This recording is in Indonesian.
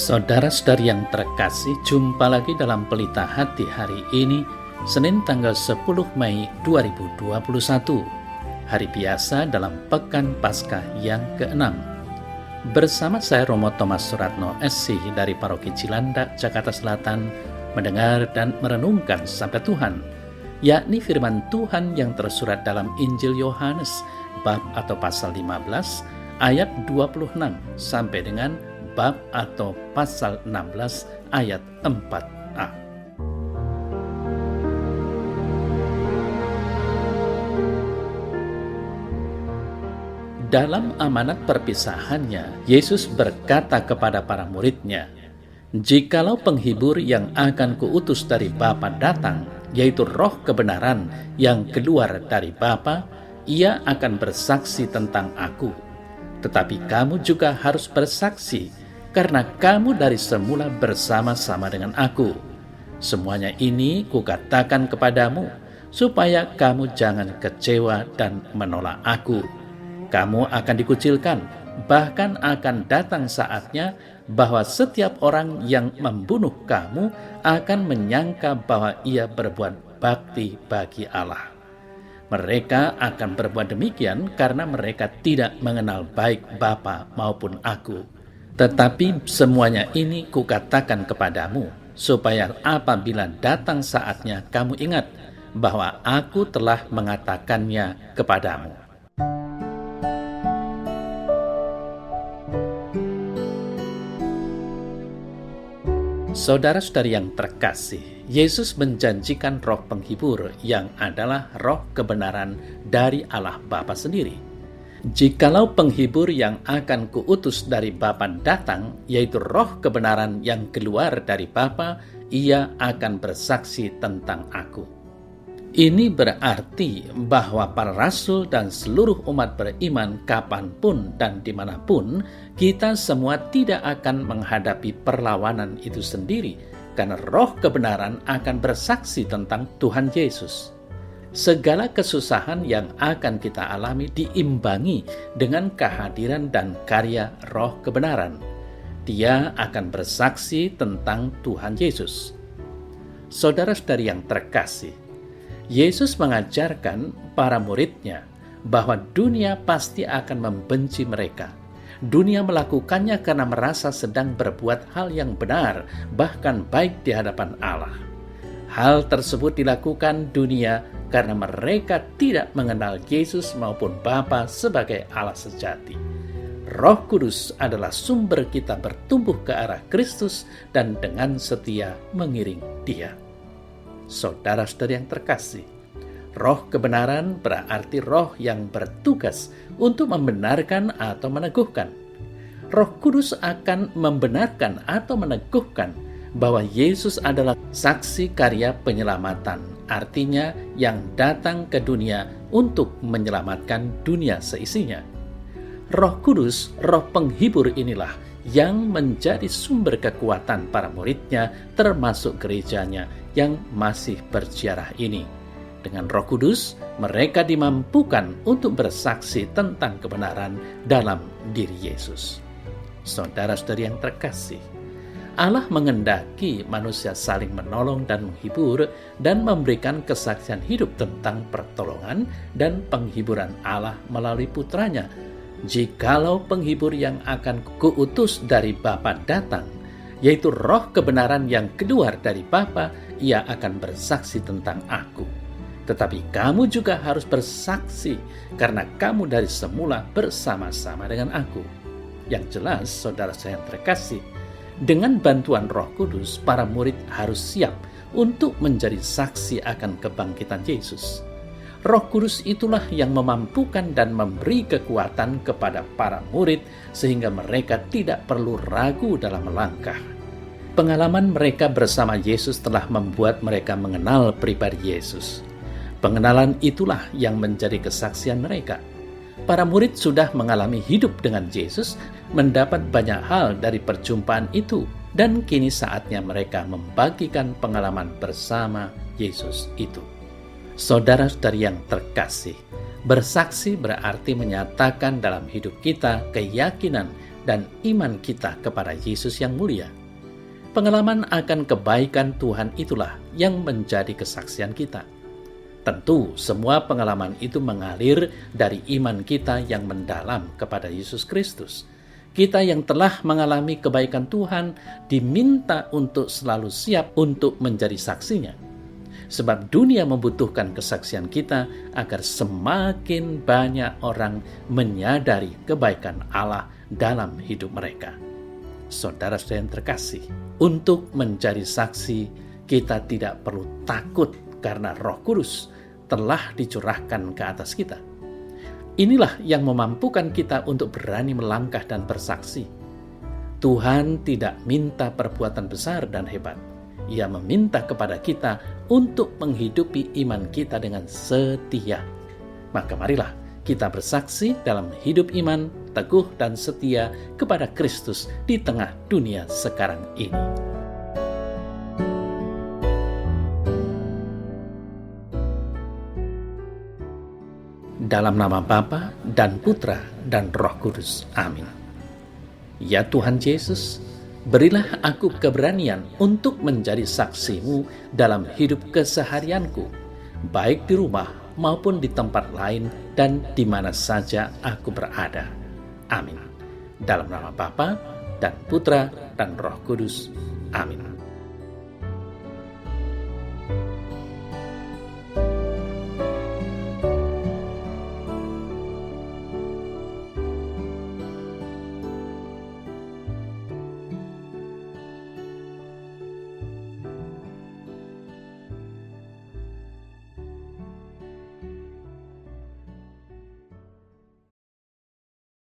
Saudara-saudari yang terkasih, jumpa lagi dalam Pelita Hati hari ini, Senin tanggal 10 Mei 2021, hari biasa dalam Pekan Paskah yang ke-6. Bersama saya Romo Thomas Suratno SC dari Paroki Cilandak, Jakarta Selatan, mendengar dan merenungkan Sabda Tuhan, yakni firman Tuhan yang tersurat dalam Injil Yohanes, bab atau pasal 15, ayat 26 sampai dengan bab atau pasal 16 ayat 4a. Dalam amanat perpisahannya, Yesus berkata kepada para muridnya, "Jikalau penghibur yang akan kuutus dari Bapa datang, yaitu roh kebenaran yang keluar dari Bapa, ia akan bersaksi tentang aku. Tetapi kamu juga harus bersaksi, karena kamu dari semula bersama-sama dengan aku. Semuanya ini kukatakan kepadamu, supaya kamu jangan kecewa dan menolak aku. Kamu akan dikucilkan, bahkan akan datang saatnya bahwa setiap orang yang membunuh kamu akan menyangka bahwa ia berbuat bakti bagi Allah. Mereka akan berbuat demikian karena mereka tidak mengenal baik Bapa maupun aku. Tetapi semuanya ini kukatakan kepadamu, supaya apabila datang saatnya kamu ingat bahwa aku telah mengatakannya kepadamu." Saudara-saudari yang terkasih, Yesus menjanjikan roh penghibur yang adalah roh kebenaran dari Allah Bapa sendiri. Jikalau penghibur yang akan kuutus dari Bapa datang, yaitu roh kebenaran yang keluar dari Bapa, ia akan bersaksi tentang aku. Ini berarti bahwa para rasul dan seluruh umat beriman kapanpun dan dimanapun, kita semua tidak akan menghadapi perlawanan itu sendiri, karena roh kebenaran akan bersaksi tentang Tuhan Yesus. Segala kesusahan yang akan kita alami diimbangi dengan kehadiran dan karya roh kebenaran. Dia akan bersaksi tentang Tuhan Yesus. Saudara-saudari yang terkasih, Yesus mengajarkan para muridnya bahwa dunia pasti akan membenci mereka. Dunia melakukannya karena merasa sedang berbuat hal yang benar, bahkan baik di hadapan Allah. Hal tersebut dilakukan dunia karena mereka tidak mengenal Yesus maupun Bapa sebagai Allah sejati. Roh Kudus adalah sumber kita bertumbuh ke arah Kristus dan dengan setia mengiring Dia. Saudara-saudari yang terkasih, roh kebenaran berarti roh yang bertugas untuk membenarkan atau meneguhkan. Roh Kudus akan membenarkan atau meneguhkan bahwa Yesus adalah saksi karya penyelamatan, artinya yang datang ke dunia untuk menyelamatkan dunia seisinya. Roh Kudus, roh penghibur inilah yang menjadi sumber kekuatan para muridnya, termasuk gerejanya yang masih berziarah ini. Dengan Roh Kudus, mereka dimampukan untuk bersaksi tentang kebenaran dalam diri Yesus. Saudara-saudari yang terkasih, Allah mengendaki manusia saling menolong dan menghibur dan memberikan kesaksian hidup tentang pertolongan dan penghiburan Allah melalui putranya. Jikalau penghibur yang akan kuutus dari Bapa datang, yaitu roh kebenaran yang keluar dari Bapa, ia akan bersaksi tentang aku. Tetapi kamu juga harus bersaksi, karena kamu dari semula bersama-sama dengan aku. Yang jelas, saudara saya yang terkasih, dengan bantuan Roh Kudus, para murid harus siap untuk menjadi saksi akan kebangkitan Yesus. Roh Kudus itulah yang memampukan dan memberi kekuatan kepada para murid sehingga mereka tidak perlu ragu dalam melangkah. Pengalaman mereka bersama Yesus telah membuat mereka mengenal pribadi Yesus. Pengenalan itulah yang menjadi kesaksian mereka. Para murid sudah mengalami hidup dengan Yesus, mendapat banyak hal dari perjumpaan itu, dan kini saatnya mereka membagikan pengalaman bersama Yesus itu. Saudara-saudari yang terkasih, bersaksi berarti menyatakan dalam hidup kita keyakinan dan iman kita kepada Yesus yang mulia. Pengalaman akan kebaikan Tuhan itulah yang menjadi kesaksian kita. Tentu semua pengalaman itu mengalir dari iman kita yang mendalam kepada Yesus Kristus. Kita yang telah mengalami kebaikan Tuhan diminta untuk selalu siap untuk menjadi saksinya. Sebab dunia membutuhkan kesaksian kita agar semakin banyak orang menyadari kebaikan Allah dalam hidup mereka. Saudara-saudara yang terkasih, untuk menjadi saksi kita tidak perlu takut karena Roh Kudus telah dicurahkan ke atas kita. Inilah yang memampukan kita untuk berani melangkah dan bersaksi. Tuhan tidak minta perbuatan besar dan hebat. Ia meminta kepada kita untuk menghidupi iman kita dengan setia. Maka marilah kita bersaksi dalam hidup iman, teguh dan setia kepada Kristus di tengah dunia sekarang ini. Dalam nama Bapa dan Putra dan Roh Kudus. Amin. Ya Tuhan Yesus, berilah aku keberanian untuk menjadi saksi-Mu dalam hidup keseharianku, baik di rumah maupun di tempat lain dan di mana saja aku berada. Amin. Dalam nama Bapa dan Putra dan Roh Kudus. Amin.